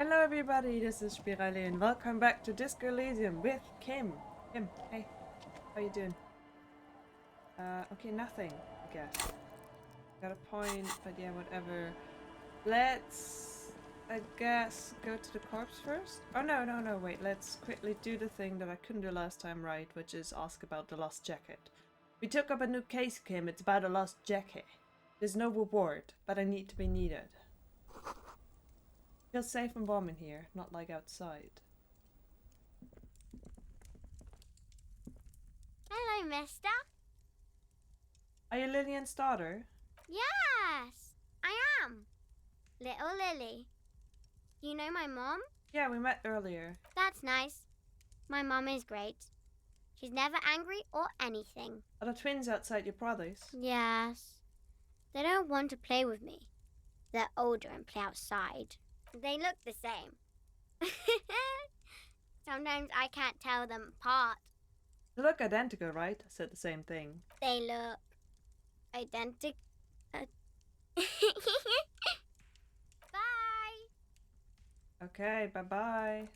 Hello everybody, this is Spirelli and welcome back to Disco Elysium with Kim. Kim, hey, how you doing? Okay, nothing, I guess. Got a point, but yeah, whatever. Let's, I guess, go to the corpse first? Oh no, wait, let's quickly do the thing that I couldn't do last time right, which is ask about the lost jacket. We took up a new case, Kim, it's about a lost jacket. There's no reward, but I need to be needed. Feels safe and warm in here, not like outside. Hello, mister. Are you Lillian's daughter? Yes, I am. Little Lily. You know my mom? Yeah, we met earlier. That's nice. My mom is great. She's never angry or anything. Are the twins outside your brothers? Yes. They don't want to play with me. They're older and play outside. They look the same. Sometimes I can't tell them apart. They look identical, right? I said the same thing. They look identical. Bye. Okay, bye-bye.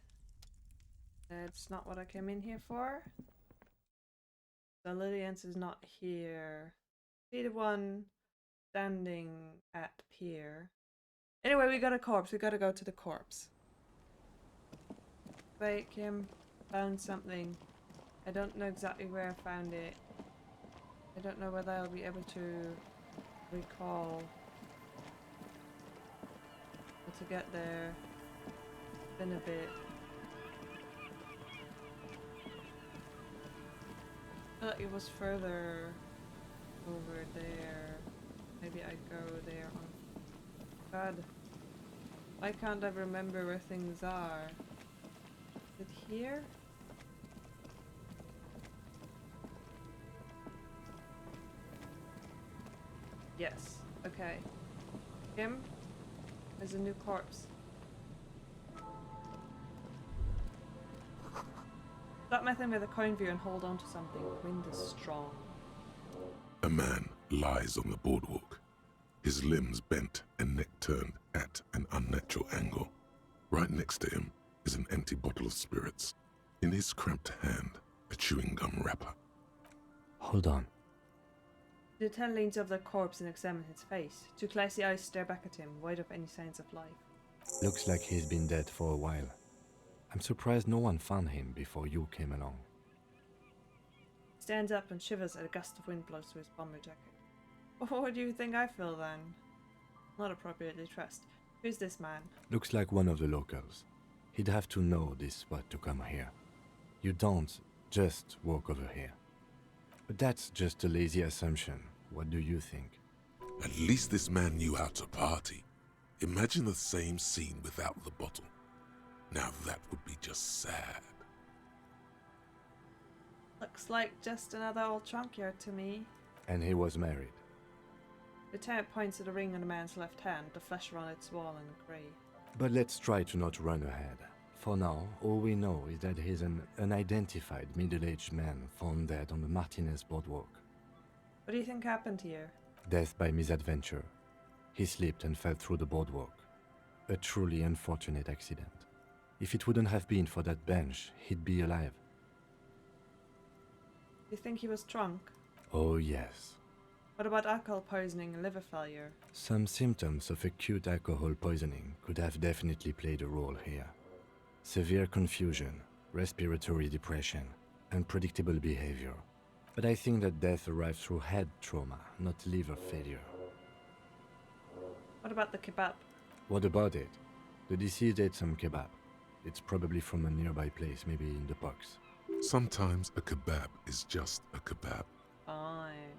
That's not what I came in here for. So Lillian's is not here. Be the one standing at the pier. Anyway, we got a corpse. We gotta go to the corpse. Wait, Kim. Found something. I don't know exactly where I found it. I don't know whether I'll be able to recall how to get there. It's been a bit. It was further over there. Maybe I go there on. God. Why can't I remember where things are? Is it here? Yes. Okay. Kim? There's a new corpse. Stop messing with a coin view and hold on to something. Wind is strong. A man lies on the boardwalk, his limbs bent and neck turned at an unnatural angle. Right next to him is an empty bottle of spirits. In his cramped hand, a chewing gum wrapper. Hold on. The lieutenant leans over the corpse and examines its face. Two glassy eyes stare back at him, void of any signs of life. Looks like he's been dead for a while. I'm surprised no one found him before you came along. He stands up and shivers as a gust of wind blows through his bomber jacket. What do you think I feel then? Not appropriately dressed. Who's this man? Looks like one of the locals. He'd have to know this spot to come here. You don't just walk over here. But that's just a lazy assumption. What do you think? At least this man knew how to party. Imagine the same scene without the bottle. Now that would be just sad. Looks like just another old junkyard to me. And he was married. Lieutenant points at the ring on the man's left hand, the flesh around its wall and grey. But let's try to not run ahead. For now, all we know is that he's an unidentified middle-aged man found dead on the Martinez boardwalk. What do you think happened here? Death by misadventure. He slipped and fell through the boardwalk. A truly unfortunate accident. If it wouldn't have been for that bench, he'd be alive. You think he was drunk? Oh yes. What about alcohol poisoning and liver failure? Some symptoms of acute alcohol poisoning could have definitely played a role here. Severe confusion, respiratory depression, unpredictable behavior. But I think that death arrived through head trauma, not liver failure. What about the kebab? What about it? The deceased ate some kebab. It's probably from a nearby place, maybe in the box. Sometimes a kebab is just a kebab. Fine.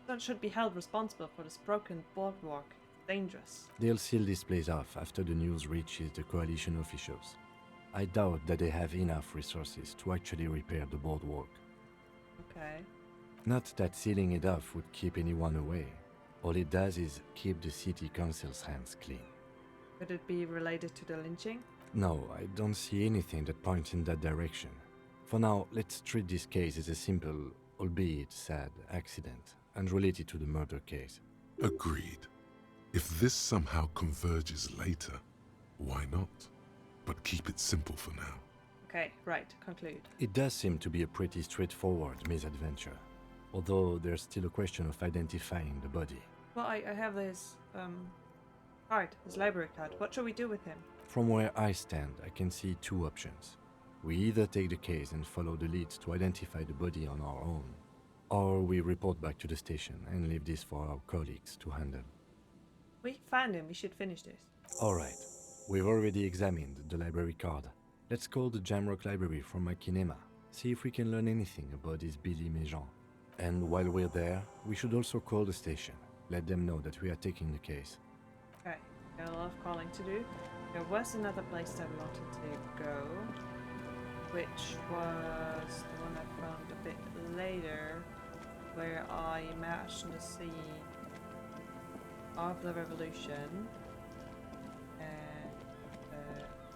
Someone should be held responsible for this broken boardwalk. It's dangerous. They'll seal this place off after the news reaches the coalition officials. I doubt that they have enough resources to actually repair the boardwalk. Okay. Not that sealing it off would keep anyone away. All it does is keep the city council's hands clean. Could it be related to the lynching? No, I don't see anything that points in that direction. For now, let's treat this case as a simple, albeit sad, accident, unrelated to the murder case. Agreed. If this somehow converges later, why not? keep it simple for now. Okay, right, conclude. It does seem to be a pretty straightforward misadventure, although there's still a question of identifying the body. Well, I have this card, his library card. What shall we do with him? From where I stand, I can see two options. We either take the case and follow the leads to identify the body on our own, or we report back to the station and leave this for our colleagues to handle. We found him, we should finish this. Alright, we've already examined the library card. Let's call the Jamrock Library from my kinema, see if we can learn anything about this Billy Méjean. And while we're there, we should also call the station, let them know that we are taking the case. Okay, got a lot of calling to do. There was another place that we wanted to go, which was the one I found a bit later, where I imagined the scene of the revolution.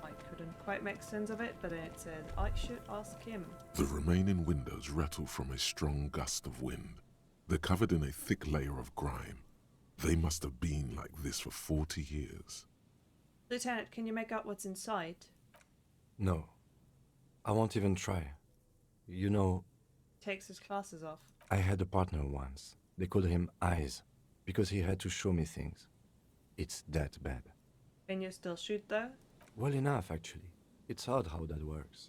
I couldn't quite make sense of it, but it said I should ask him. The remaining windows rattle from a strong gust of wind. They're covered in a thick layer of grime. They must have been like this for 40 years. Lieutenant, can you make out what's inside? No, I won't even try. You know, Takes his glasses off. I had a partner once. They called him Eyes, because he had to show me things. It's that bad. Can you still shoot though? Well enough, actually. It's odd how that works.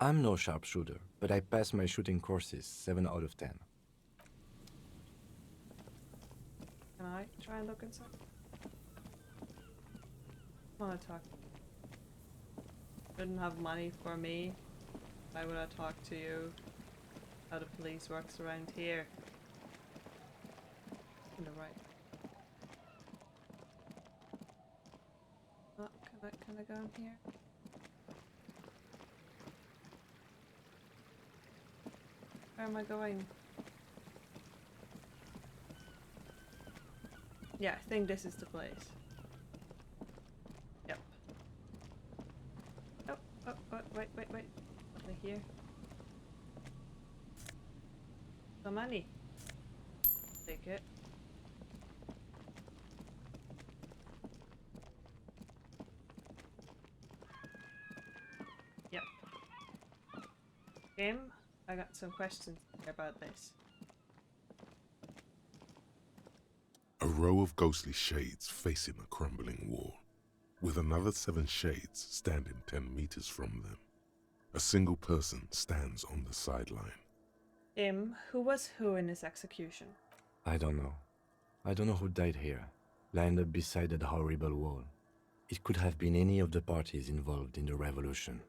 I'm no sharpshooter, but I pass my shooting courses 7 out of 10. Can I try and look inside? I want to talk. Didn't have money for me. Why would I talk to you? How the police works around here. On the right. Oh, can I go in here? Where am I going? Yeah, I think this is the place. Yep. Oh, wait. Over here. The money. Take it. Yep. Kim, I got some questions about this. A row of ghostly shades facing a crumbling wall, with another 7 shades standing 10 meters from them. A single person stands on the sideline. Who was who in this execution? I don't know. I don't know who died here, lined up beside that horrible wall. It could have been any of the parties involved in the revolution.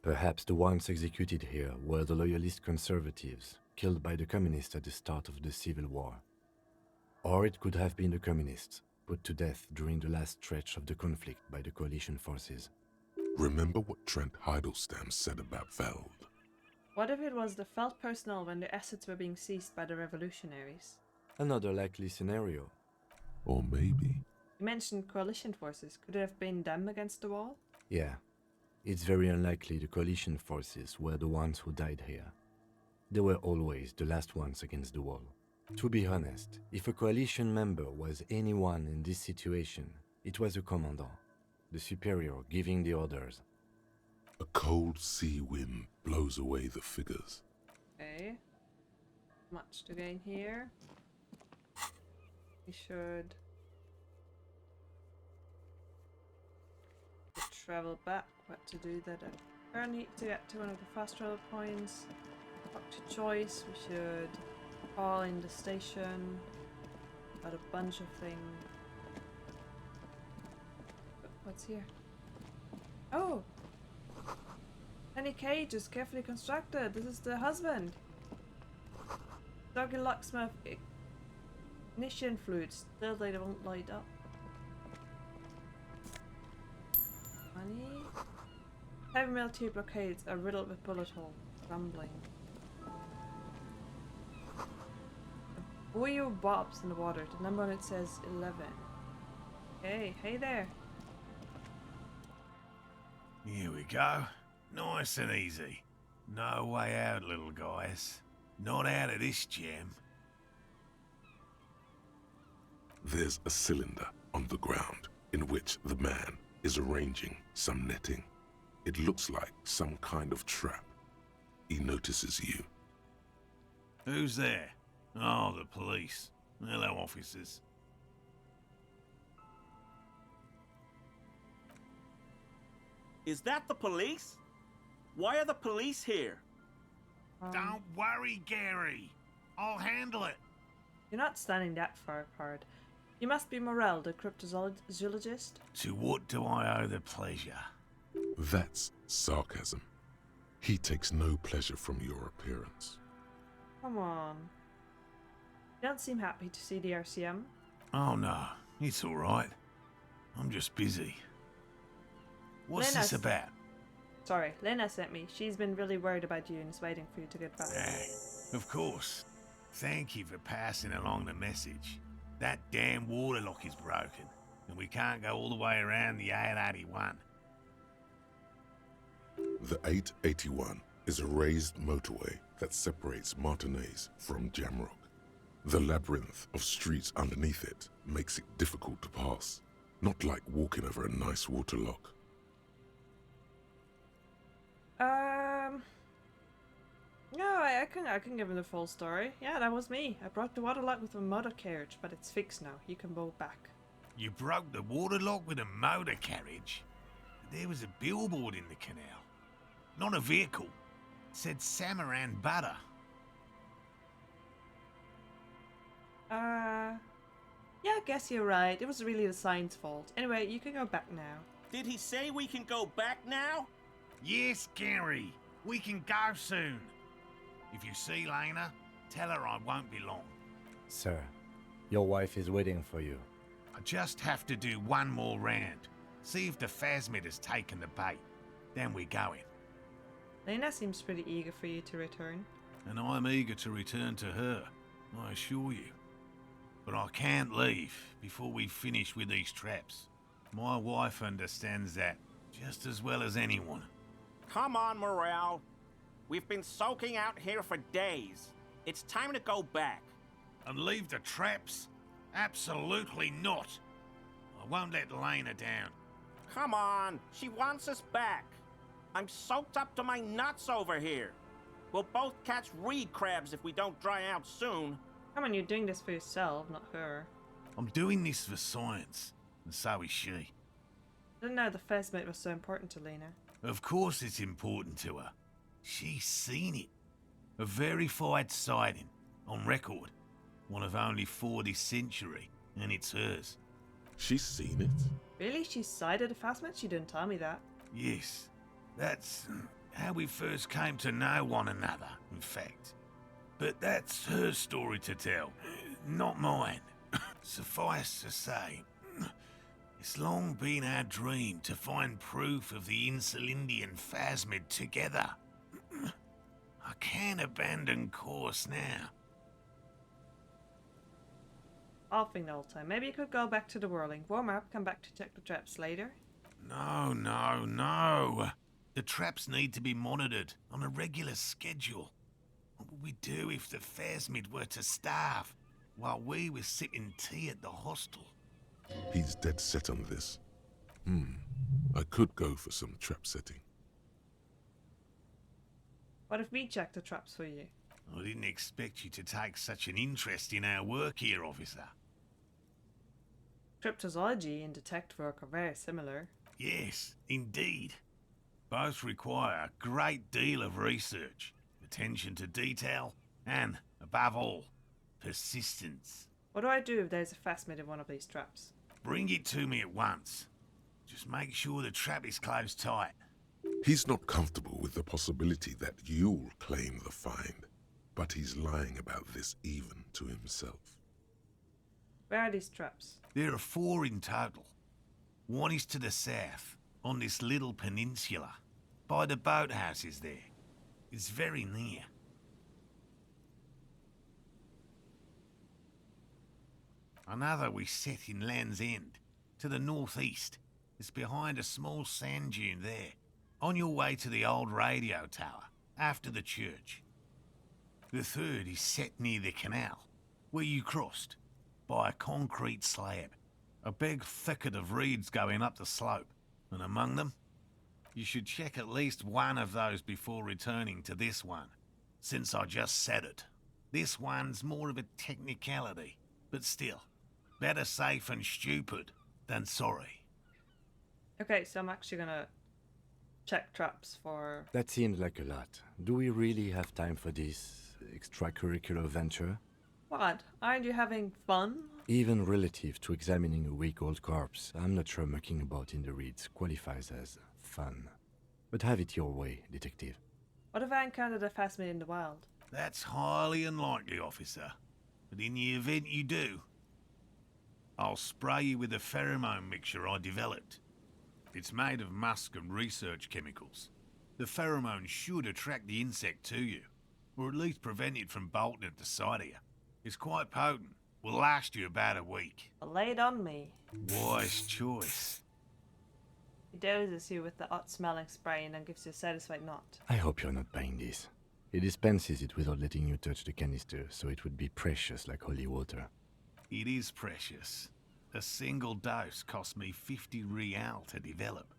Perhaps the ones executed here were the loyalist conservatives, killed by the communists at the start of the Civil War. Or it could have been the communists, put to death during the last stretch of the conflict by the coalition forces. Remember what Trent Heidelstein said about Veld? What if it was the Felt personnel when the assets were being seized by the revolutionaries? Another likely scenario. Or maybe... You mentioned coalition forces. Could it have been them against the wall? Yeah. It's very unlikely the coalition forces were the ones who died here. They were always the last ones against the wall. To be honest, if a coalition member was anyone in this situation, it was a commandant, the superior giving the orders. A cold sea wind blows away the figures. Okay. Much to gain here. We should travel back. What to do that? I need to get to one of the fast travel points. Talk to Joyce. We should call in the station about a bunch of things. What's here? Oh! Any cage is carefully constructed. This is the husband. Doggy locksmith ignition fluids. Still they won't light up. Money. Heavy metal tube blockades are riddled with bullet holes. Rumbling. A buoy bobs in the water. The number on it says 11. Hey there. Here we go. Nice and easy. No way out, little guys. Not out of this jam. There's a cylinder on the ground in which the man is arranging some netting. It looks like some kind of trap. He notices you. Who's there? Oh, the police. Hello, officers. Is that the police? Why are the police here? Don't worry, Gary. I'll handle it. You're not standing that far apart. You must be Morel, the cryptozoologist. To what do I owe the pleasure? That's sarcasm. He takes no pleasure from your appearance. Come on. You don't seem happy to see the RCM. Oh no, it's all right. I'm just busy. What's this about? Sorry, Lena sent me. She's been really worried about you and is waiting for you to get back. Of course. Thank you for passing along the message. That damn waterlock is broken, and we can't go all the way around the 881. The 881 is a raised motorway that separates Martinez from Jamrock. The labyrinth of streets underneath it makes it difficult to pass, not like walking over a nice waterlock. No, I can give him the full story. Yeah, that was me. I broke the waterlock with a motor carriage, but it's fixed now. You can go back. You broke the waterlock with a motor carriage? There was a billboard in the canal. Not a vehicle. It said Samaran Butter. Yeah, I guess you're right. It was really the sign's fault. Anyway, you can go back now. Did he say we can go back now? Yes, Gary. We can go soon. If you see Lena, tell her I won't be long. Sir, your wife is waiting for you. I just have to do one more round. See if the phasmid has taken the bait. Then we're going. Lena seems pretty eager for you to return. And I'm eager to return to her, I assure you. But I can't leave before we've finished with these traps. My wife understands that just as well as anyone. Come on, Morel. We've been soaking out here for days. It's time to go back. And leave the traps? Absolutely not. I won't let Lena down. Come on, she wants us back. I'm soaked up to my nuts over here. We'll both catch reed crabs if we don't dry out soon. Come on, you're doing this for yourself, not her. I'm doing this for science, and so is she. I didn't know the phasmid was so important to Lena. Of course it's important to her. She's seen it. A verified sighting, on record. One of only 4 this century, and it's hers. She's seen it? Really? She sighted a phasmid? She didn't tell me that. Yes, that's how we first came to know one another, in fact. But that's her story to tell, not mine. Suffice to say, it's long been our dream to find proof of the Insulindian phasmid together. I can't abandon course now. I'll think the whole time. Maybe you could go back to the whirling, warm up, come back to check the traps later. No, no, no. The traps need to be monitored on a regular schedule. What would we do if the phasmid were to starve while we were sipping tea at the hostel? He's dead set on this. I could go for some trap setting. What if we check the traps for you? I didn't expect you to take such an interest in our work here, officer. Cryptozoology and detect work are very similar. Yes, indeed. Both require a great deal of research, attention to detail, and, above all, persistence. What do I do if there's a phasmid in one of these traps? Bring it to me at once. Just make sure the trap is closed tight. He's not comfortable with the possibility that you'll claim the find, but he's lying about this even to himself. Where are these traps? There are 4 in total. One is to the south, on this little peninsula, by the boathouses there. It's very near. Another we set in Land's End, to the northeast. It's behind a small sand dune there, on your way to the old radio tower, after the church. The third is set near the canal, where you crossed, by a concrete slab. A big thicket of reeds going up the slope, and among them, You should check at least one of those before returning to this one, since I just said it. This one's more of a technicality, but still, better safe and stupid than sorry. Okay, so I'm actually gonna check traps for... That seemed like a lot. Do we really have time for this extracurricular venture? What? Aren't you having fun? Even relative to examining a week-old corpse, I'm not sure mucking about in the reeds qualifies as fun. But have it your way, detective. What if I encountered a phasmid in the wild? That's highly unlikely, officer. But in the event you do, I'll spray you with a pheromone mixture I developed. It's made of musk and research chemicals. The pheromone should attract the insect to you, or at least prevent it from bolting at the sight of you. It's quite potent. Will last you about a week. Lay it on me. Wise choice. He doses you with the odd-smelling spray and then gives you a satisfied nod. I hope you're not buying this. He dispenses it without letting you touch the canister, so it would be precious like holy water. It is precious. A single dose cost me 50 real to develop.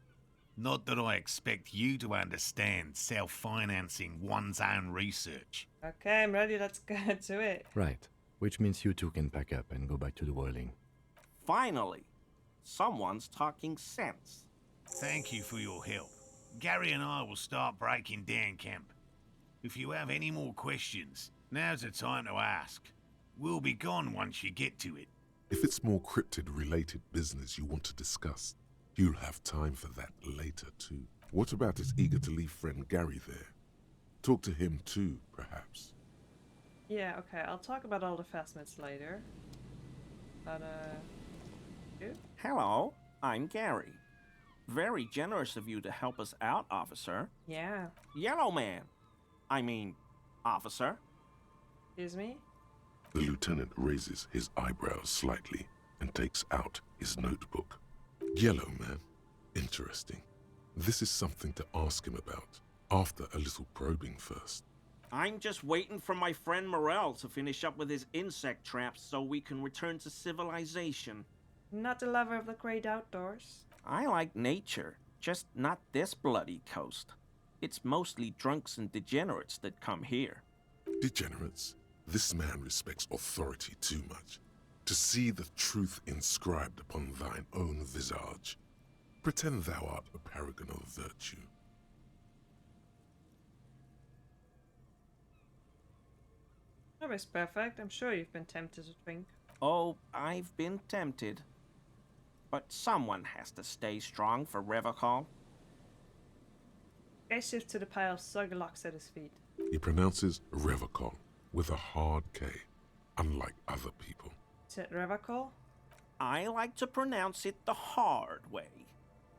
Not that I expect you to understand self-financing one's own research. Okay, I'm ready. Let's get to it. Right, which means you two can pack up and go back to the whirling. Finally, someone's talking sense. Thank you for your help. Gary and I will start breaking down camp. If you have any more questions, now's the time to ask. We'll be gone once you get to it. If it's more cryptid-related business you want to discuss, you'll have time for that later too. What about his eager-to-leave friend Gary there? Talk to him too, perhaps. Yeah, okay. I'll talk about all the phasmids later. But, you? Hello, I'm Gary. Very generous of you to help us out, officer. Yeah. Yellow man. I mean, officer. Excuse me? The lieutenant raises his eyebrows slightly and takes out his notebook. Yellow man. Interesting. This is something to ask him about, after a little probing first. I'm just waiting for my friend Morel to finish up with his insect traps so we can return to civilization. Not the lover of the great outdoors. I like nature, just not this bloody coast. It's mostly drunks and degenerates that come here. Degenerates? This man respects authority too much. To see the truth inscribed upon thine own visage. Pretend thou art a paragon of virtue. Nobody's perfect. I'm sure you've been tempted to drink. Oh, I've been tempted. But someone has to stay strong for Revocall. Guy shifts to the pile of Sugarlocks at his feet. He pronounces Revocall with a hard K, unlike other people. Is it Revocall? I like to pronounce it the hard way.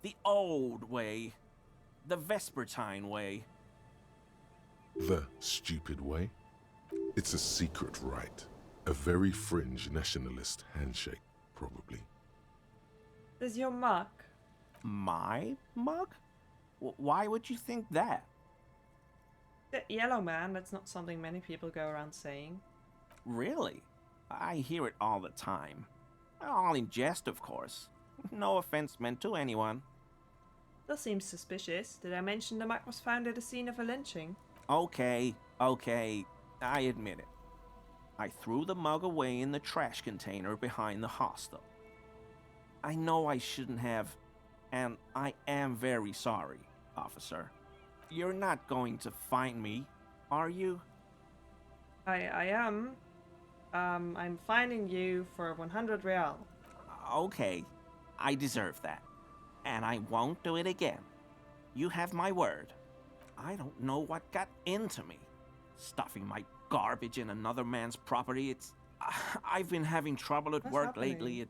The old way. The Vespertine way. The stupid way? It's a secret rite. A very fringe nationalist handshake, probably. Is your mug? My mug? Why would you think that? The yellow man, that's not something many people go around saying. Really? I hear it all the time. All in jest, of course. No offense meant to anyone. That seems suspicious. Did I mention the mug was found at the scene of a lynching? Okay, I admit it. I threw the mug away in the trash container behind the hostel. I know I shouldn't have, and I am very sorry, officer. You're not going to find me, are you? I am. I'm finding you for 100 real. Okay, I deserve that. And I won't do it again. You have my word. I don't know what got into me. Stuffing my garbage in another man's property, I've been having trouble at What's work happening? lately.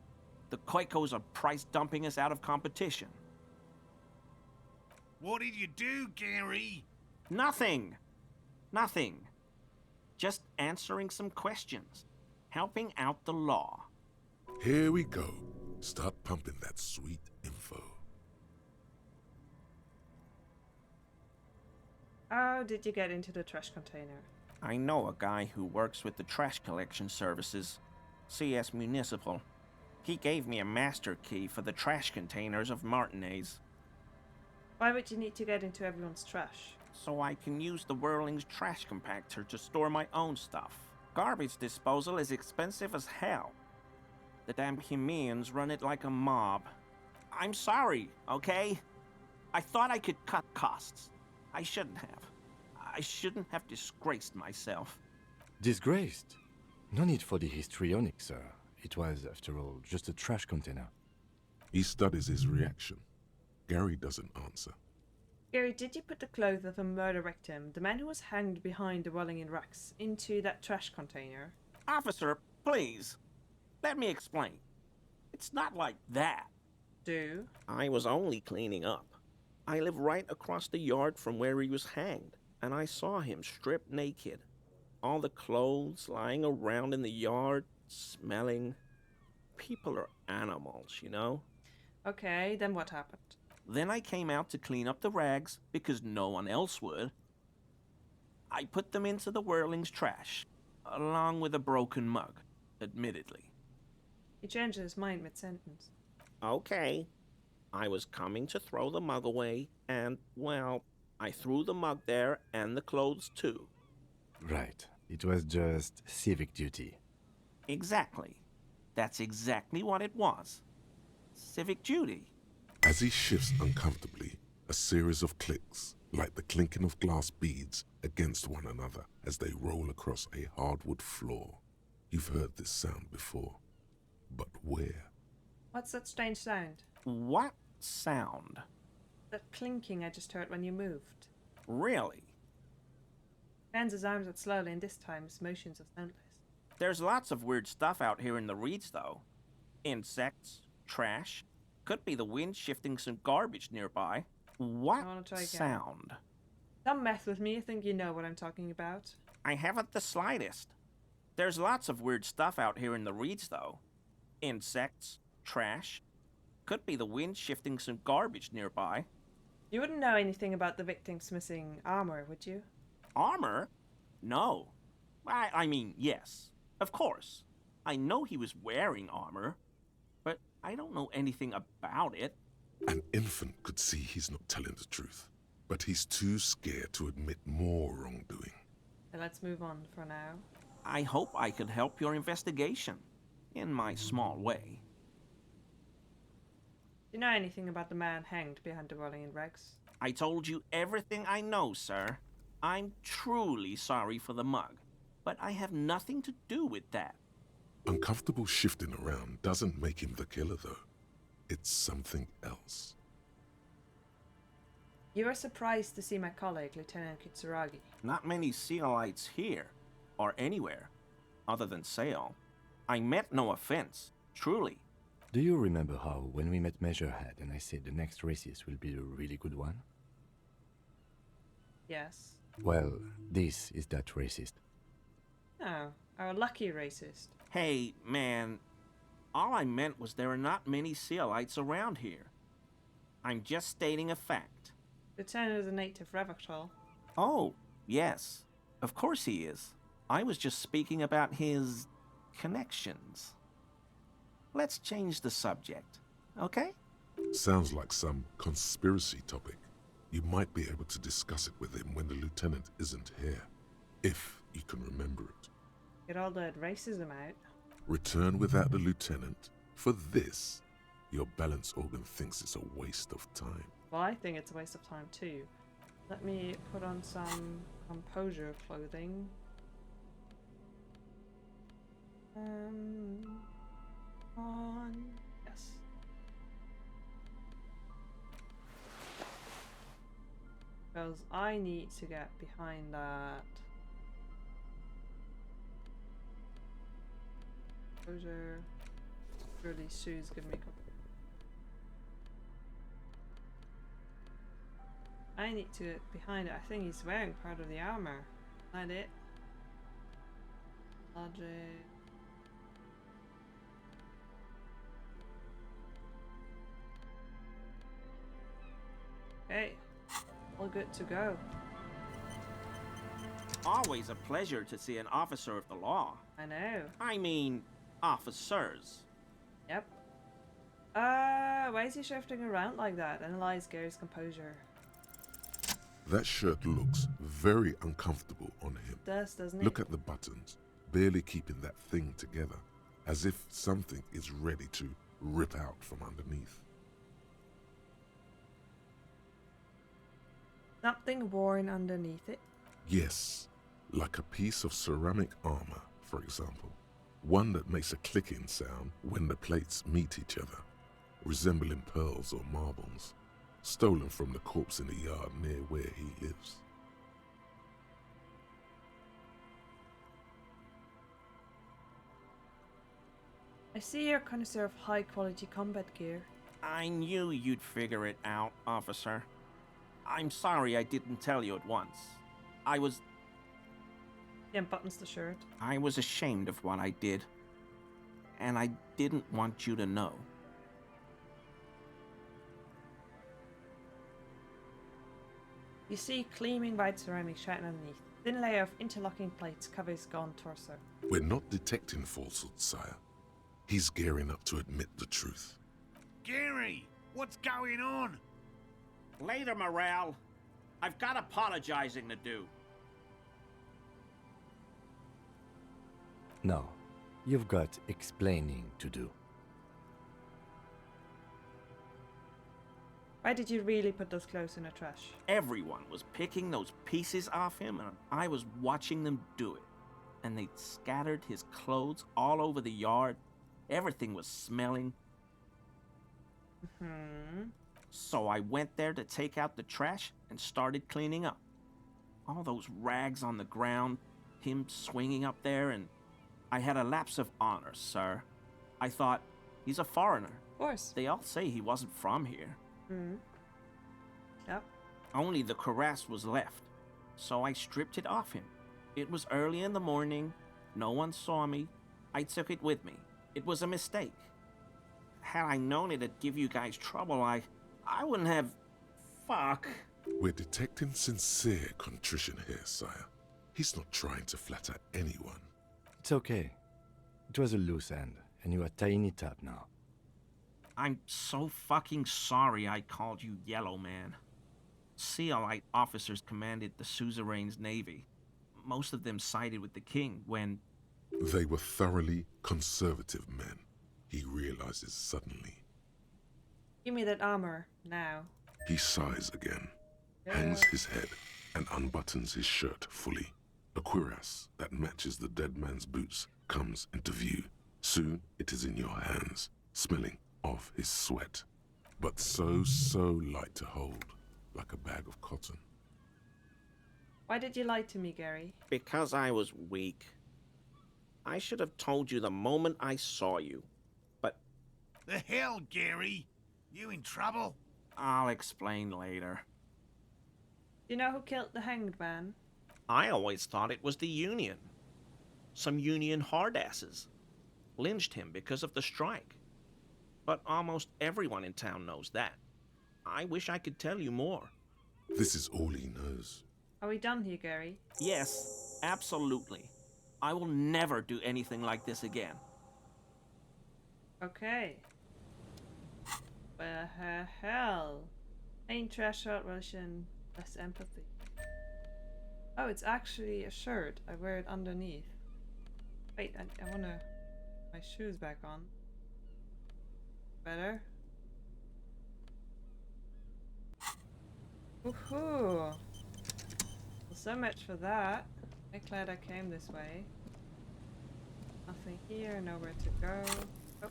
The Quakos are price dumping us out of competition. What did you do, Gary? Nothing. Just answering some questions. Helping out the law. Here we go. Start pumping that sweet info. How did you get into the trash container? I know a guy who works with the trash collection services. CS Municipal. He gave me a master key for the trash containers of Martinez. Why would you need to get into everyone's trash? So I can use the Whirling's trash compactor to store my own stuff. Garbage disposal is expensive as hell. The damn Hemians run it like a mob. I'm sorry, okay? I thought I could cut costs. I shouldn't have. I shouldn't have disgraced myself. Disgraced? No need for the histrionic, sir. It was, after all, just a trash container. He studies his reaction. Gary doesn't answer. Gary, did you put the clothes of a murder victim, the man who was hanged behind the Welling racks, into that trash container? Officer, please. Let me explain. It's not like that. Do? I was only cleaning up. I live right across the yard from where he was hanged, and I saw him stripped naked. All the clothes lying around in the yard, smelling. People are animals, you know? Okay, then what happened? Then I came out to clean up the rags because no one else would. I put them into the Whirling's trash, along with a broken mug, admittedly. He changed his mind mid-sentence. Okay. I was coming to throw the mug away, and, well, I threw the mug there and the clothes too. Right. It was just civic duty. Exactly. That's exactly what it was. Civic duty. As he shifts uncomfortably, a series of clicks, like the clinking of glass beads against one another as they roll across a hardwood floor. You've heard this sound before. But where? What's that strange sound? What sound? That clinking I just heard when you moved. Really? Bends his arms out slowly, and this time his motions are soundless. There's lots of weird stuff out here in the reeds, though. Insects, trash. Could be the wind shifting some garbage nearby. What I wanna try again. sound? Don't mess with me, I think you know what I'm talking about. I haven't the slightest. There's lots of weird stuff out here in the reeds, though. Insects, trash. Could be the wind shifting some garbage nearby. You wouldn't know anything about the victim's missing armor, would you? Armor? No. I mean, yes. Of course. I know he was wearing armor, but I don't know anything about it. An infant could see he's not telling the truth, but he's too scared to admit more wrongdoing. So let's move on for now. I hope I could help your investigation, in my small way. Do you know anything about the man hanged behind the Welling Rex? I told you everything I know, sir. I'm truly sorry for the mug, but I have nothing to do with that. Uncomfortable shifting around doesn't make him the killer, though. It's something else. You were surprised to see my colleague, Lieutenant Kitsuragi. Not many Sealites here, or anywhere, other than Sale. I meant no offense, truly. Do you remember how, when we met Measurehead and I said the next racist will be a really good one? Yes. Well, this is that racist. Oh, our lucky racist. Hey, man, all I meant was there are not many Sealites around here. I'm just stating a fact. Lieutenant is a native Revachol. Oh, yes, of course he is. I was just speaking about his connections. Let's change the subject, okay? Sounds like some conspiracy topic. You might be able to discuss it with him when the lieutenant isn't here, if you can remember it. Get all that racism out. Return without the lieutenant. For this, your balance organ thinks it's a waste of time. Well, I think it's a waste of time too. Let me put on some composure clothing. On. Yes. Because I need to get behind that. Composure. Really, shoes give me composure. I need to get behind it. I think he's wearing part of the armor. Not it. Logic. Okay. All good to go. Always a pleasure to see an officer of the law. I know. I mean, officers. Yep. Why is he shifting around like that? Analyze Gary's composure. That shirt looks very uncomfortable on him. It does, doesn't it? Look at the buttons, barely keeping that thing together, as if something is ready to rip out from underneath. Something worn underneath it. Yes, like a piece of ceramic armor, for example. One that makes a clicking sound when the plates meet each other, resembling pearls or marbles, stolen from the corpse in the yard near where he lives. I see you're a connoisseur of high-quality combat gear. I knew you'd figure it out, officer. I'm sorry I didn't tell you at once. I was He unbuttons the shirt. ashamed of what I did. And I didn't want you to know. You see gleaming white ceramic shining underneath. Thin layer of interlocking plates covers his gaunt torso. We're not detecting falsehoods, sire. He's gearing up to admit the truth. Gary, what's going on? Later, Morale. I've got apologizing to do. No, you've got explaining to do. Why did you really put those clothes in the trash? Everyone was picking those pieces off him, and I was watching them do it. And they'd scattered his clothes all over the yard. Everything was smelling. So I went there to take out the trash and started cleaning up. All those rags on the ground, him swinging up there, and I had a lapse of honor, sir. I thought, he's a foreigner. Of course. They all say he wasn't from here. Yep. Only the cuirass was left, so I stripped it off him. It was early in the morning. No one saw me. I took it with me. It was a mistake. Had I known it'd give you guys trouble, I wouldn't have... Fuck. We're detecting sincere contrition here, sire. He's not trying to flatter anyone. It's okay. It was a loose end, and you are tying it up now. I'm so fucking sorry I called you Yellow Man. Sealite officers commanded the suzerain's navy. Most of them sided with the king when... They were thoroughly conservative men, he realizes suddenly. Give me that armor, now. He sighs again, hangs his head, and unbuttons his shirt fully. A cuirass that matches the dead man's boots comes into view. Soon it is in your hands, smelling of his sweat, but so light to hold, like a bag of cotton. Why did you lie to me, Gary? Because I was weak. I should have told you the moment I saw you. But The hell, Gary? You in trouble? I'll explain later. Do you know who killed the hanged man? I always thought it was the Union. Some Union hardasses lynched him because of the strike. But almost everyone in town knows that. I wish I could tell you more. This is all he knows. Are we done here, Gary? Yes, absolutely. I will never do anything like this again. Okay. Well, hell. Ain't trash out Russian, less empathy. Oh, it's actually a shirt. I wear it underneath. Wait, I wanna... my shoes back on. Better? Woohoo! Well, so much for that. I'm glad I came this way. Nothing here, nowhere to go. Oh.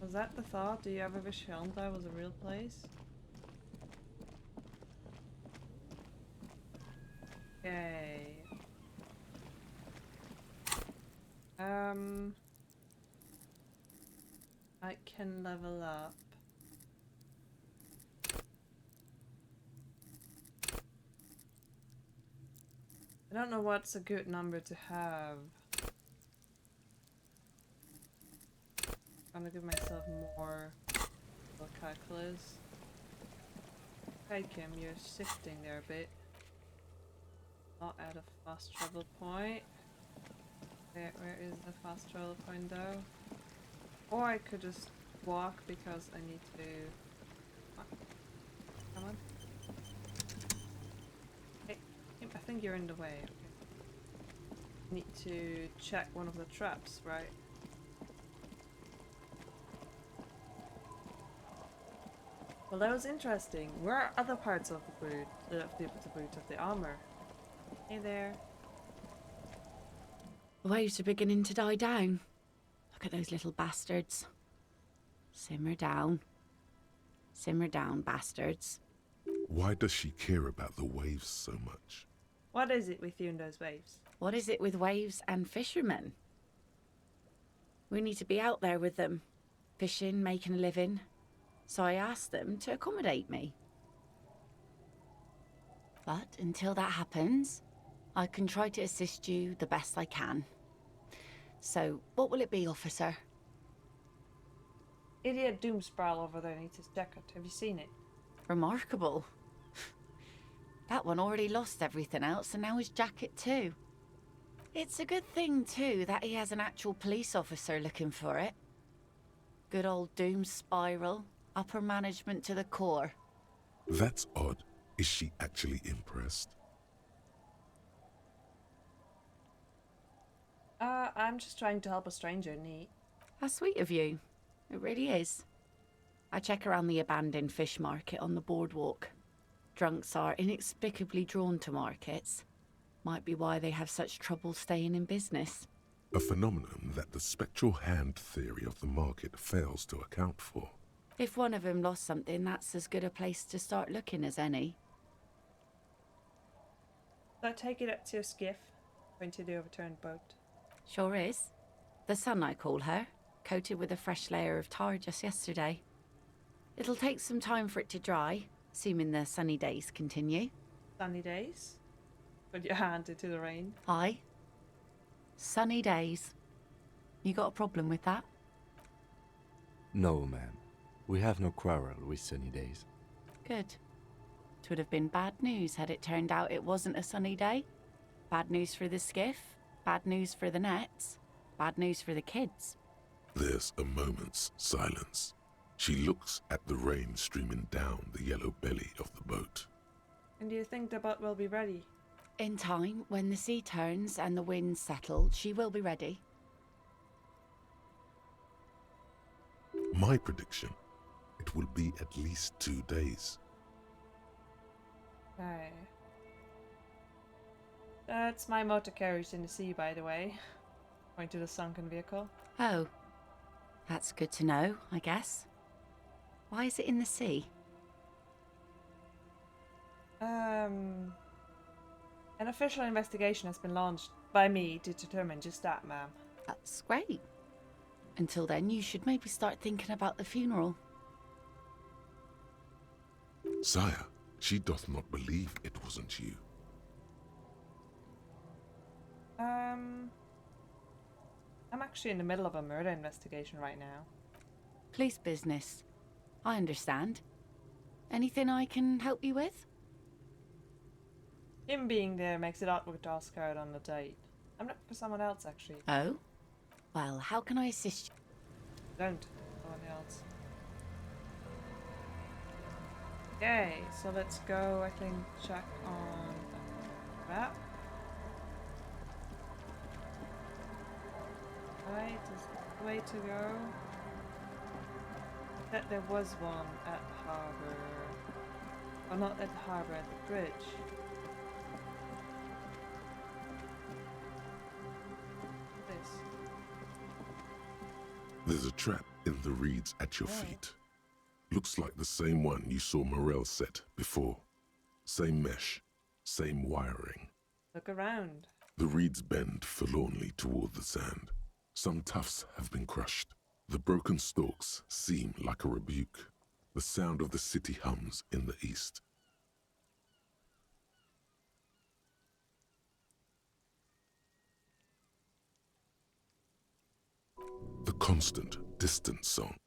Was that the thought? Do you ever wish Helmdale was a real place? Okay. I can level up. I don't know what's a good number to have. I'm gonna give myself more calculus. Okay, Kim, you're shifting there a bit. Not at a fast travel point. Where is the fast travel point though? Or I could just walk because I need to... Come on. Hey, I think you're in the way. Okay. Need to check one of the traps, right? Well, that was interesting. Where are other parts of the boot? Of the armor? Hey there. The waves are beginning to die down. Look at those little bastards. Simmer down. Simmer down, bastards. Why does she care about the waves so much? What is it with you and those waves? What is it with waves and fishermen? We need to be out there with them, fishing, making a living. So I asked them to accommodate me. But until that happens, I can try to assist you the best I can. So, what will it be, officer? Idiot doom spiral over there needs his jacket. Have you seen it? Remarkable. That one already lost everything else, and now his jacket too. It's a good thing, too, that he has an actual police officer looking for it. Good old doom spiral. Upper management to the core. That's odd. Is she actually impressed? I'm just trying to help a stranger in need. How sweet of you. It really is. I check around the abandoned fish market on the boardwalk. Drunks are inexplicably drawn to markets. Might be why they have such trouble staying in business. A phenomenon that the spectral hand theory of the market fails to account for. If one of them lost something, that's as good a place to start looking as any. So I take it that's your skiff, going to the overturned boat. Sure is. The Sun, I call her, coated with a fresh layer of tar just yesterday. It'll take some time for it to dry, assuming the sunny days continue. Sunny days? Put your hand into the rain. Aye. Sunny days. You got a problem with that? No, ma'am. We have no quarrel with sunny days. Good. It would have been bad news had it turned out it wasn't a sunny day. Bad news for the skiff, bad news for the nets, bad news for the kids. There's a moment's silence. She looks at the rain streaming down the yellow belly of the boat. And do you think the boat will be ready? In time, when the sea turns and the winds settle, she will be ready. My prediction, it will be at least 2 days. Okay. That's my motor carriage in the sea, by the way. Going to the sunken vehicle. Oh, that's good to know, I guess. Why is it in the sea? An official investigation has been launched by me to determine just that, ma'am. That's great. Until then, you should maybe start thinking about the funeral. Sire, she doth not believe it wasn't you. I'm actually in the middle of a murder investigation right now. Police business. I understand. Anything I can help you with? Him being there makes it awkward to ask her out on a date. I'm looking for someone else, actually. Oh? Well, how can I assist you? Don't. Someone else. Okay, so let's go, I think, check on the map. Right, is the way to go? That there was one at the harbour. Well, not at the harbour, at the bridge. This. There's a trap in the reeds at your feet. Looks like the same one you saw Morel set before. Same mesh, same wiring. Look around. The reeds bend forlornly toward the sand. Some tufts have been crushed. The broken stalks seem like a rebuke. The sound of the city hums in the east. The constant, distant song,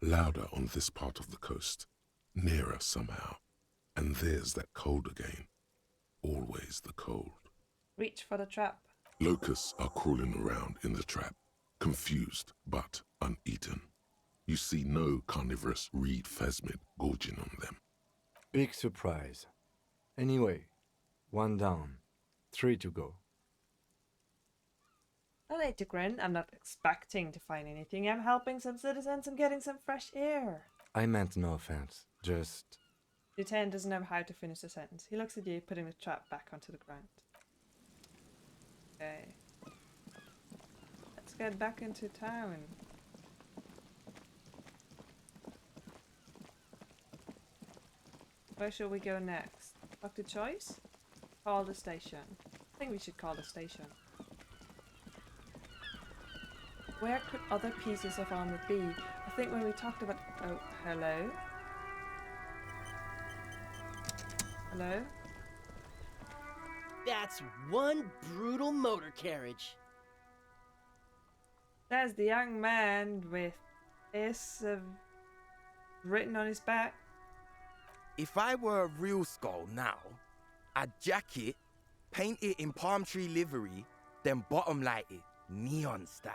louder on this part of the coast, nearer somehow. And there's that cold again. Always the cold. Reach for the trap. Locusts are crawling around in the trap, confused but uneaten. You see no carnivorous reed phasmid gorging on them. Big surprise. Anyway, 1 down, 3 to go. I like to grin. I'm not expecting to find anything. I'm helping some citizens and getting some fresh air. I meant no offense, just... Lieutenant doesn't know how to finish a sentence. He looks at you, putting the trap back onto the ground. Okay. Let's get back into town. Where shall we go next? Doctor Choice? Call the station. I think we should call the station. Where could other pieces of armor be? I think when we talked about... Oh, hello? Hello? That's one brutal motor carriage. There's the young man with S written on his back. If I were a real skull now, I'd jack it, paint it in palm tree livery, then bottom light it, neon style.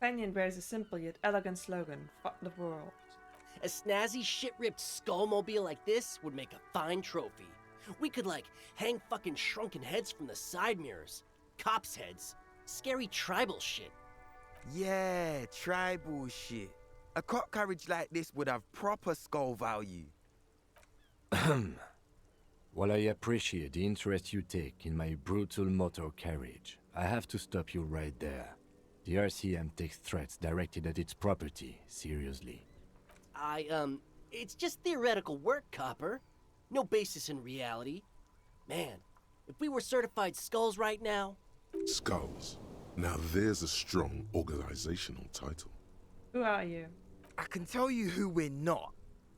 Canyon bears a simple yet elegant slogan, fuck the world. A snazzy shit-ripped skullmobile like this would make a fine trophy. We could, like, hang fucking shrunken heads from the side mirrors. Cops' heads. Scary tribal shit. Yeah, tribal shit. A cop carriage like this would have proper skull value. While I appreciate the interest you take in my brutal motor carriage, I have to stop you right there. The RCM takes threats directed at its property seriously. It's just theoretical work, Copper. No basis in reality. Man, if we were certified skulls right now... Skulls. Now there's a strong organizational title. Who are you? I can tell you who we're not,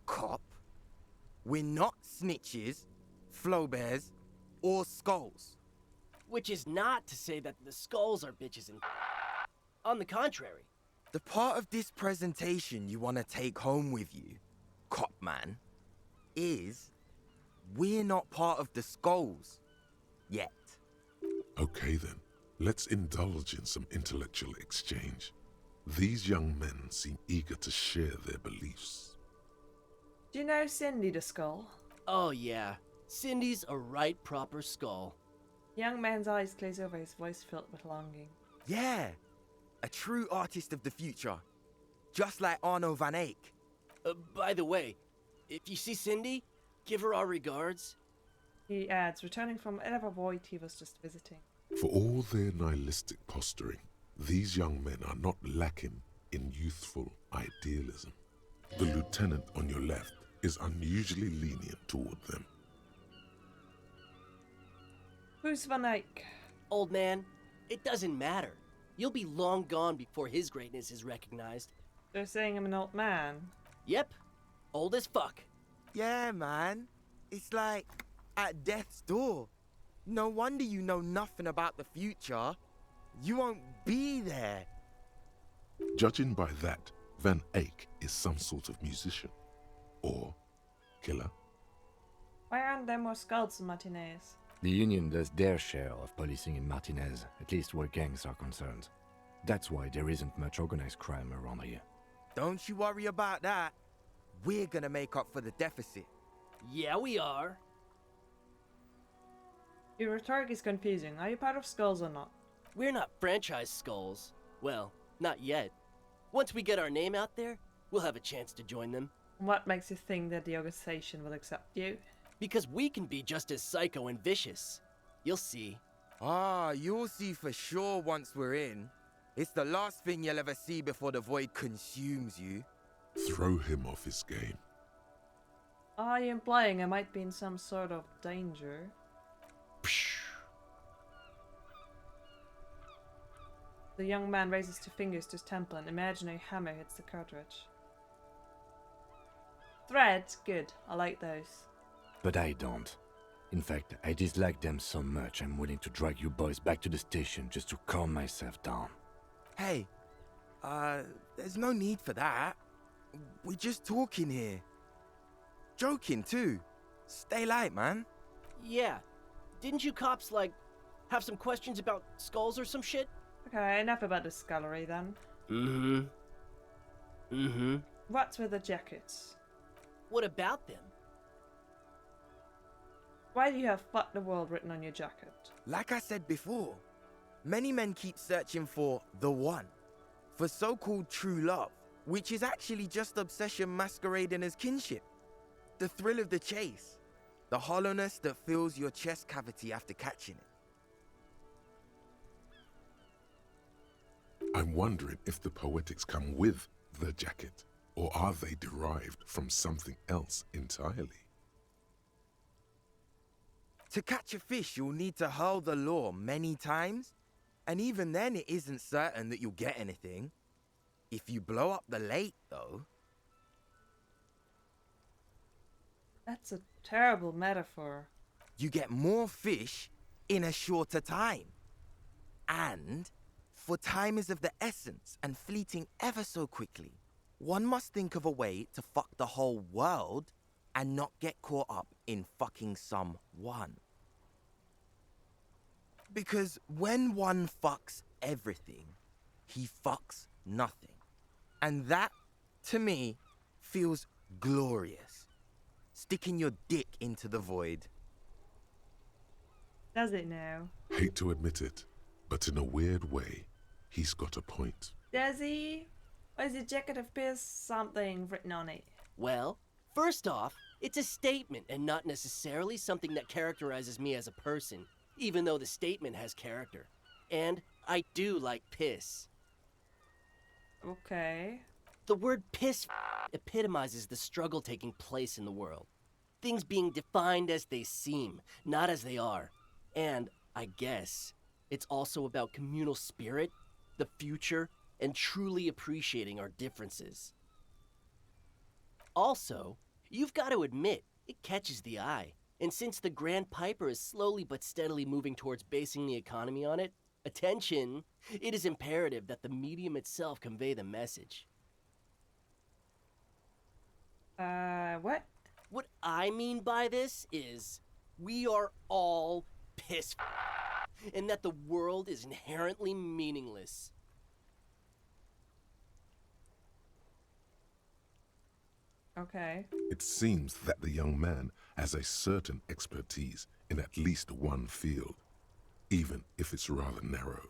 cop. We're not snitches, flow bears, or skulls. Which is not to say that the skulls are bitches and... On the contrary. The part of this presentation you want to take home with you, cop man, is we're not part of the skulls. Yet. Okay then, let's indulge in some intellectual exchange. These young men seem eager to share their beliefs. Do you know Cindy the Skull? Oh yeah, Cindy's a right proper skull. The young man's eyes glaze over, his voice filled with longing. Yeah, a true artist of the future. Just like Arno van Eyck. By the way, if you see Cindy, give her our regards. He adds, returning from whatever void he was just visiting. For all their nihilistic posturing, these young men are not lacking in youthful idealism. The lieutenant on your left is unusually lenient toward them. Who's Van Eyck? Old man, it doesn't matter. You'll be long gone before his greatness is recognized. They're saying I'm an old man. Yep, old as fuck. Yeah, man. It's like at death's door. No wonder you know nothing about the future. You won't be there. Judging by that, Van Eyck is some sort of musician. Or killer. Why aren't there more skulls in Martinez? The Union does their share of policing in Martinez, at least where gangs are concerned. That's why there isn't much organized crime around here. Don't you worry about that. We're gonna make up for the deficit. Yeah, we are. Your rhetoric is confusing. Are you part of skulls or not? We're not franchise skulls. Well, not yet. Once we get our name out there, we'll have a chance to join them. What makes you think that the organization will accept you? Because we can be just as psycho and vicious. You'll see. Ah, you'll see for sure once we're in. It's the last thing you'll ever see before the void consumes you. Throw him off his game. Are you implying I might be in some sort of danger? The young man raises two fingers to his temple and an imaginary hammer hits the cartridge. Threads? Good. I like those. But I don't. In fact, I dislike them so much I'm willing to drag you boys back to the station just to calm myself down. Hey, there's no need for that. We're just talking here. Joking too. Stay light, man. Yeah. Didn't you cops, like, have some questions about skulls or some shit? Okay, enough about the scullery then. Mm-hmm. Mm-hmm. What's with the jackets? What about them? Why do you have "fuck the world" written on your jacket? Like I said before, many men keep searching for the one, for so-called true love, which is actually just obsession masquerading as kinship. The thrill of the chase, the hollowness that fills your chest cavity after catching it. I'm wondering if the poetics come with the jacket, or are they derived from something else entirely? To catch a fish, you'll need to hurl the lure many times, and even then it isn't certain that you'll get anything. If you blow up the lake, though... That's a terrible metaphor. you get more fish in a shorter time. And, for time is of the essence and fleeting ever so quickly, one must think of a way to fuck the whole world and not get caught up in fucking someone. Because when one fucks everything, he fucks nothing. And that, to me, feels glorious. Sticking your dick into the void. Does it now? Hate to admit it, but in a weird way, he's got a point. Does he? Why does your jacket have something written on it? Well, first off, it's a statement and not necessarily something that characterizes me as a person, even though the statement has character. And I do like piss. Okay. The word piss epitomizes the struggle taking place in the world. Things being defined as they seem, not as they are. And, I guess, it's also about communal spirit, the future, and truly appreciating our differences. Also, you've got to admit, it catches the eye. And since the Grand Piper is slowly but steadily moving towards basing the economy on it, attention, it is imperative that the medium itself convey the message. What? What I mean by this is, we are all piss and that the world is inherently meaningless. Okay. It seems that the young man has a certain expertise in at least one field, even if it's rather narrow.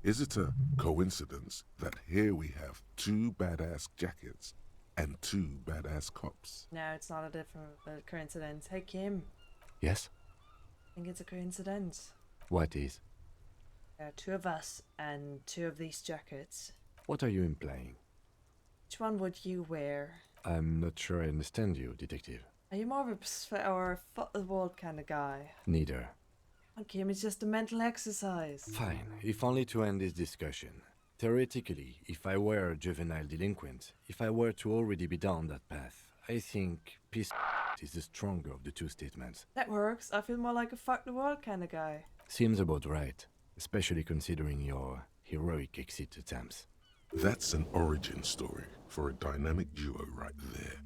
Is it a coincidence that here we have two badass jackets and two badass cops? No, it's not a coincidence. Hey, Kim. Yes? I think it's a coincidence. What is? There are two of us and two of these jackets. What are you implying? Which one would you wear? I'm not sure I understand you, detective. Are you more of a foot the wall kind of guy? Neither. Come on, Kim, it's just a mental exercise. Fine, if only to end this discussion. Theoretically, if I were a juvenile delinquent, if I were to already be down that path, I think peace is the stronger of the two statements. That works. I feel more like a fuck the world kind of guy. Seems about right, especially considering your heroic exit attempts. That's an origin story for a dynamic duo right there.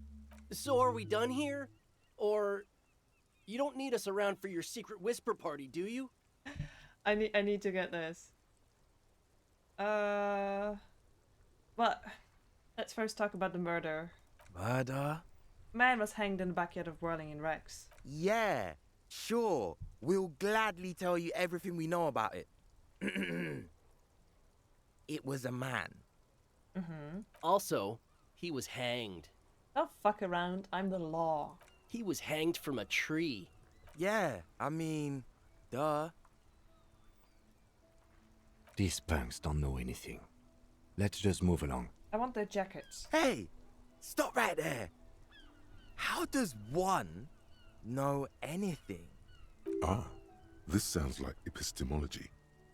So are we done here? Or you don't need us around for your secret whisper party, do you? I need to get this. But let's first talk about the murder. Murder? Man was hanged in the backyard of Whirling in Rex. Yeah, sure. We'll gladly tell you everything we know about it. It was a man. Mm-hmm. Also, he was hanged. Don't fuck around. I'm the law. He was hanged from a tree. Yeah, I mean, duh. These punks don't know anything. Let's just move along. I want their jackets. Hey, stop right there. How does one know anything? Ah, this sounds like epistemology,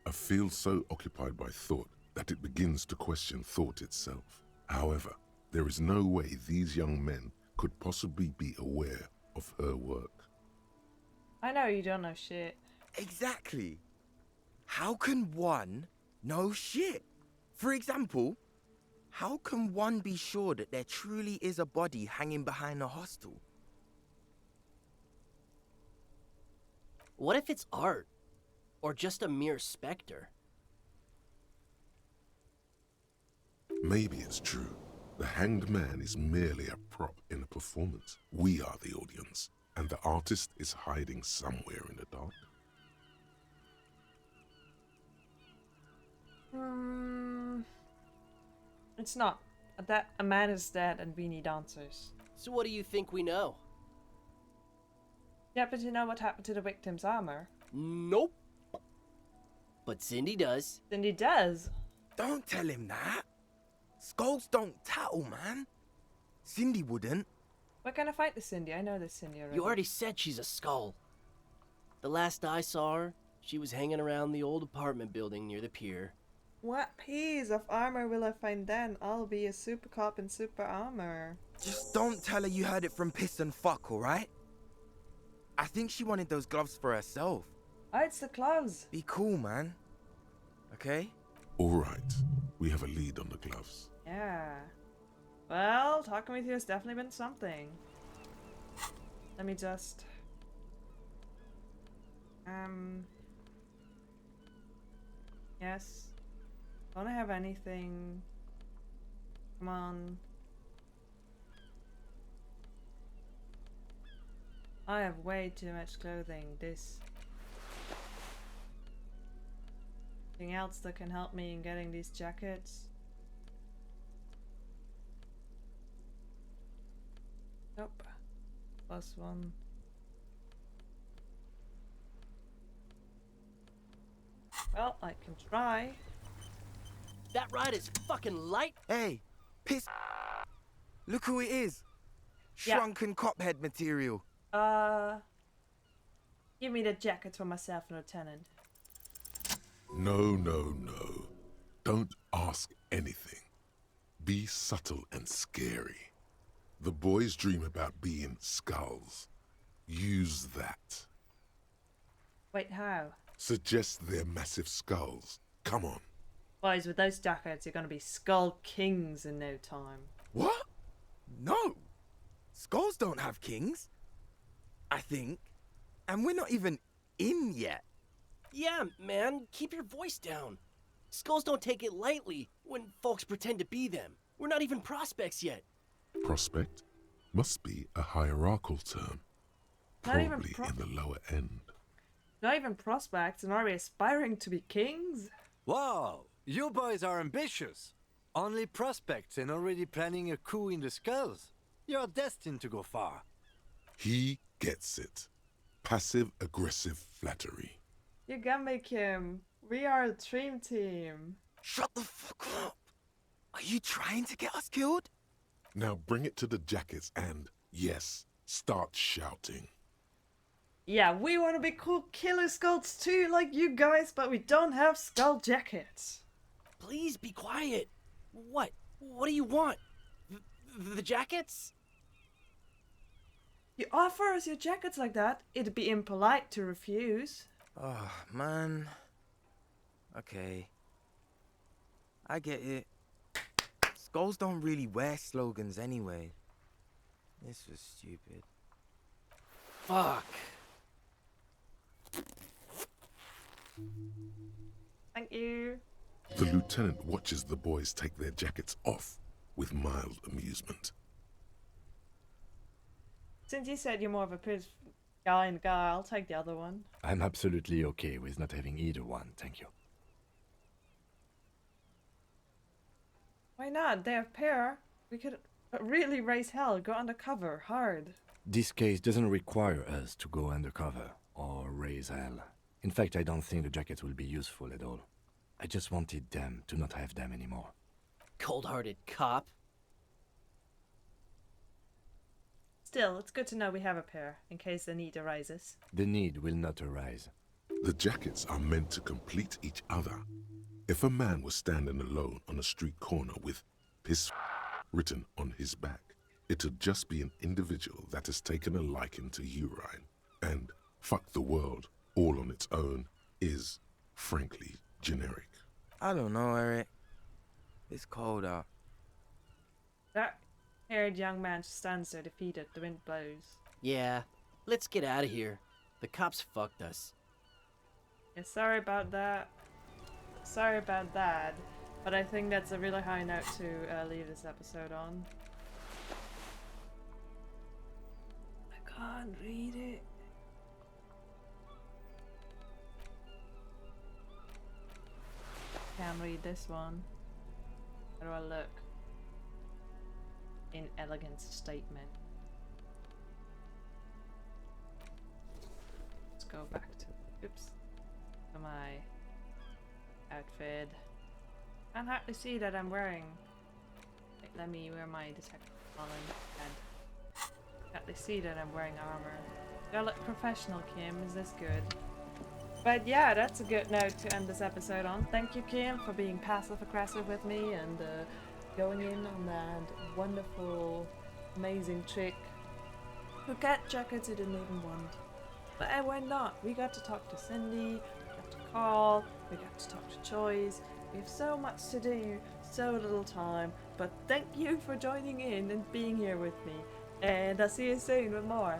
a field so occupied by thought that it begins to question thought itself. However, there is no way these young men could possibly be aware of her work. I know you don't know shit. Exactly. How can one know shit? For example, how can one be sure that there truly is a body hanging behind a hostel? What if it's art? Or just a mere specter? Maybe it's true. The hanged man is merely a prop in a performance. We are the audience, and the artist is hiding somewhere in the dark. It's not. That a man is dead and we need answers. So what do you think we know? Yeah, but you know what happened to the victim's armor? Nope. But Cindy does. Cindy does. Don't tell him that. Skulls don't tattle, man. Cindy wouldn't. We're gonna fight the Cindy. I know this Cindy already. You already said she's a skull. The last I saw her, she was hanging around the old apartment building near the pier. What piece of armor will I find then? I'll be a super cop in super armor. Just don't tell her you heard it from Piss and Fuck, alright? I think she wanted those gloves for herself. Oh, it's the gloves. Be cool, man. Okay? All right, we have a lead on the gloves. Yeah. Well, talking with you has definitely been something. Let me just... Yes. Don't I have anything? Come on. I have way too much clothing. This... Anything else that can help me in getting these jackets? Nope. +1. Well, I can try. That ride is fucking light. Hey, Piss. Look who it is. Yeah. Shrunken cophead material. Give me the jacket for myself, Lieutenant. No, no, no. Don't ask anything. Be subtle and scary. The boys dream about being skulls. Use that. Wait, how? Suggest they're massive skulls. Come on. Boys, with those jackets, you're gonna be skull kings in no time. What? No. Skulls don't have kings. I think. And we're not even in yet. Yeah, man, keep your voice down. Skulls don't take it lightly when folks pretend to be them. We're not even prospects yet. Prospect must be a hierarchical term. Not even Probably in the lower end. Not even prospects, and are we aspiring to be kings? Wow, you boys are ambitious. Only prospects and already planning a coup in the skulls. You're destined to go far. He gets it. Passive-aggressive flattery. You can make him. We are a dream team. Shut the fuck up. Are you trying to get us killed? Now bring it to the jackets and, yes, start shouting. Yeah, we want to be cool killer skulls too, like you guys, but we don't have skull jackets. Please be quiet. What? What do you want? The jackets? You offer us your jackets like that, it'd be impolite to refuse. Oh, man. Okay. I get it. Skulls don't really wear slogans anyway. This was stupid. Fuck. Thank you. The lieutenant watches the boys take their jackets off with mild amusement. Since you said you're more of a guy and guy, I'll take the other one. I'm absolutely okay with not having either one, thank you. Why not? They have pair. We could really raise hell, go undercover, hard. This case doesn't require us to go undercover or raise hell. In fact, I don't think the jackets will be useful at all. I just wanted them to not have them anymore. Cold-hearted cop. Still, it's good to know we have a pair, in case the need arises. The need will not arise. The jackets are meant to complete each other. If a man was standing alone on a street corner with piss written on his back, it'd just be an individual that has taken a liking to urine. And fuck the world, all on its own, is, frankly, generic. I don't know, Eric. It's cold out. That haired young man just stands there defeated, the wind blows. Yeah, let's get out of here. The cops fucked us. Yeah, sorry about that. Sorry about that. But I think that's a really high note to leave this episode on. I can't read it. Can't read this one. How do I look? Inelegant statement. Let's go back to my outfit. Can't hardly see that I'm wearing. Wait, let me wear my detective on and hardly see that I'm wearing armor. Do I look professional, Kim? Is this good? But yeah, that's a good note to end this episode on. Thank you, Kim, for being passive-aggressive with me and going in on that wonderful, amazing chick who got jackets you didn't even want. But why not? We got to talk to Cindy, we got to Carl, we got to talk to Choice. We have so much to do, so little time. But thank you for joining in and being here with me. And I'll see you soon with more.